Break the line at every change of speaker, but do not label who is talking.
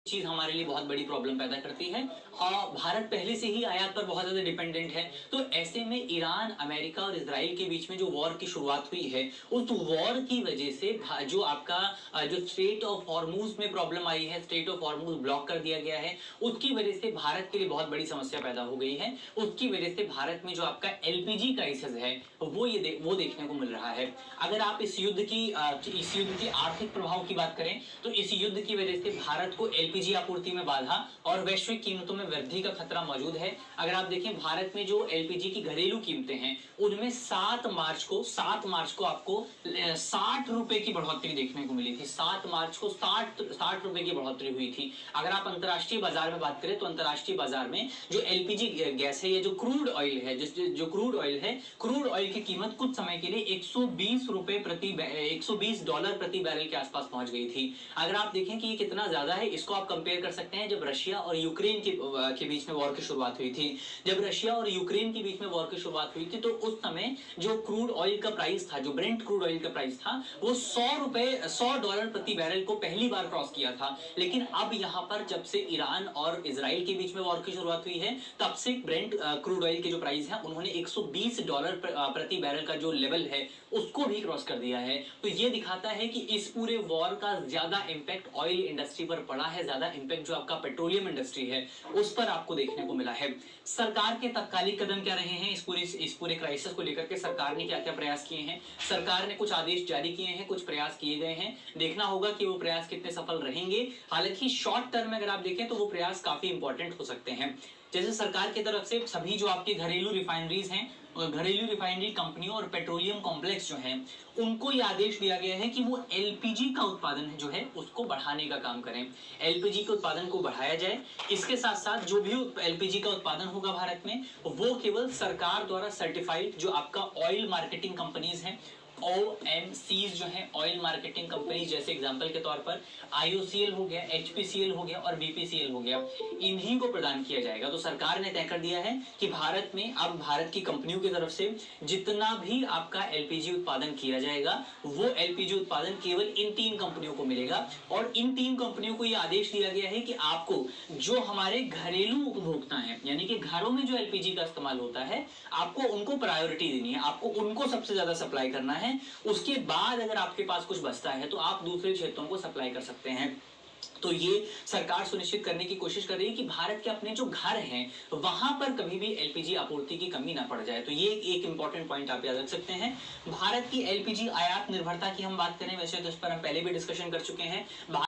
चीज हमारे लिए बहुत बड़ी प्रॉब्लम पैदा करती है। और भारत पहले से ही आयात पर बहुत ज्यादा डिपेंडेंट है। तो ऐसे में ईरान, अमेरिका और इजराइल के बीच में जो वॉर की शुरुआत हुई है, उस वॉर की वजह से जो आपका जो स्ट्रेट ऑफ हॉर्मुज में प्रॉब्लम आई है, स्ट्रेट ऑफ हॉर्मुज ब्लॉक कर दिया गया है, उसकी वजह से भारत के लिए बहुत बड़ी समस्या पैदा हो गई है। उसकी वजह से भारत में जो आपका एलपीजी क्राइसिस है वो देखने को मिल रहा है। अगर आप इस युद्ध की आर्थिक प्रभाव की बात करें तो इस युद्ध की वजह से भारत को एलपीजी आपूर्ति में बाधा और वैश्विक कीमतों में वृद्धि का खतरा मौजूद है। अगर आप देखें भारत में जो एलपीजी की घरेलू कीमतें हैं, उनमें 7 मार्च को आपको 60 रुपए की बढ़ोतरी देखने को मिली थी। 7 मार्च को 60 रुपए की बढ़ोतरी हुई थी। अगर आप अंतर्राष्ट्रीय बाजार में बात करें तो अंतर्राष्ट्रीय बाजार में जो एलपीजी गैस है या जो क्रूड ऑयल है, क्रूड ऑयल की कीमत कुछ समय के लिए $120 प्रति बैरल के आसपास पहुंच गई थी। अगर आप देखें कि ये कितना ज्यादा है, इसको आप कंपेयर कर सकते हैं जब रशिया और यूक्रेन के बीच में वॉर की शुरुआत हुई थी। जब रशिया और यूक्रेन के बीच में वॉर की शुरुआत हुई थी तो उस समय जो क्रूड ऑयल का प्राइस था, जो ब्रेंट क्रूड ऑयल का प्राइस था, वो $100 प्रति बैरल को पहली बार क्रॉस किया था। लेकिन अब यहां पर जब से ईरान और इजराइल के बीच में वॉर की शुरुआत हुई है, तब से ब्रेंट क्रूड ऑयल के जो प्राइस है उन्होंने $120 प्रति बैरल का जो लेवल है उसको भी क्रॉस कर दिया है। तो ये दिखाता है कि इस पूरे वॉर का ज्यादा इंपैक्ट ऑयल इंडस्ट्री पर पड़ा है, ज्यादा इंपैक्ट जो आपका पेट्रोलियम इंडस्ट्री है उस पर आपको देखने को मिला है। सरकार के तत्कालिक कदम क्या रहे हैं इस पूरे क्राइसिस को लेकर के? सरकार ने क्या क्या प्रयास किए हैं? सरकार ने कुछ आदेश जारी किए हैं, कुछ प्रयास किए गए हैं। देखना होगा कि वो प्रयास कितने सफल रहेंगे। हालांकि शॉर्ट टर्म में अगर आप देखें तो वो प्रयास काफी इंपॉर्टेंट हो सकते हैं। जैसे सरकार की तरफ से सभी जो आपकी घरेलू रिफाइनरीज हैं, घरेलू रिफाइनरी कंपनियों और पेट्रोलियम कॉम्प्लेक्स जो हैं, उनको ये आदेश दिया गया है कि वो एलपीजी का उत्पादन जो है उसको बढ़ाने का काम करें। एलपीजी के उत्पादन को बढ़ाया जाए। इसके साथ साथ जो भी एलपीजी का उत्पादन होगा भारत में, वो केवल सरकार द्वारा सर्टिफाइड जो आपका ऑयल मार्केटिंग कंपनीज हैं, OMCs जो है, ऑयल मार्केटिंग कंपनी, जैसे एग्जांपल के तौर पर IOCL हो गया, HPCL हो गया और BPCL हो गया, इन्हीं को प्रदान किया जाएगा। तो सरकार ने तय कर दिया है कि भारत में अब भारत की कंपनियों की तरफ से जितना भी आपका एलपीजी उत्पादन किया जाएगा, वो एलपीजी उत्पादन केवल इन 3 कंपनियों को मिलेगा। और इन 3 कंपनियों को यह आदेश दिया गया है कि आपको जो हमारे घरेलू उपभोक्ता हैं, यानी कि घरों में जो एलपीजी का इस्तेमाल होता है, आपको उनको प्रायोरिटी देनी है, आपको उनको सबसे ज्यादा सप्लाई करना है। उसके बाद अगर आपके पास कुछ बचता है तो आप दूसरे क्षेत्रों को सप्लाई कर सकते हैं। तो ये सरकार सुनिश्चित करने की कोशिश कर रही है कि भारत के अपने जो घर हैं वहां पर कभी भी एलपीजी आपूर्ति की कमी ना पड़ जाए। तो ये एक इंपॉर्टेंट पॉइंट आप याद रख सकते हैं। भारत की एलपीजी आयात निर्भरता की हम बात करें, वैसे तो इस पर हम पहले भी डिस्कशन कर चुके हैं।